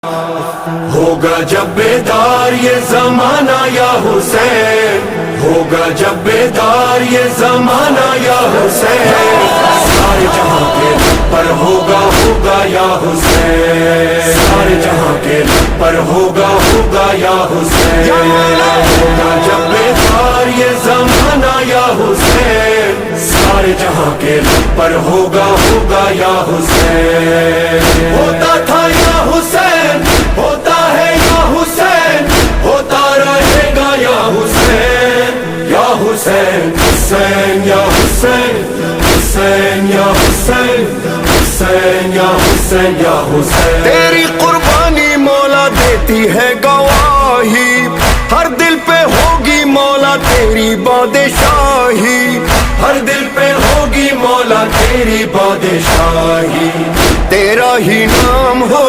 ہوگا جب بیدار یہ زمانہ یا حسین، ہوگا جب بیدار یہ زمانہ یا حسین، سارے جہاں کے لب پر ہوگا ہوگا یا حسین، سارے جہاں کے لب پر ہوگا ہوگا یا حسین، ہوگا جب بیدار یہ زمانہ یا حسین، سارے جہاں کے لب پر ہوگا ہوگا یا حسین، ہوتا تھا یا حسین، ہوتا ہے یا حسین، ہوتا رہے گا یا حسین، یا حسین، حسین یا حسین، حسین یا حسین، حسین یا حسین یا حسین، تیری قربانی مولا دیتی ہے گواہی، ہر دل پہ ہوگی مولا تیری بادشاہی، ہر دل پہ ہوگی مولا تیری بادشاہی، تیرا ہی نام ہو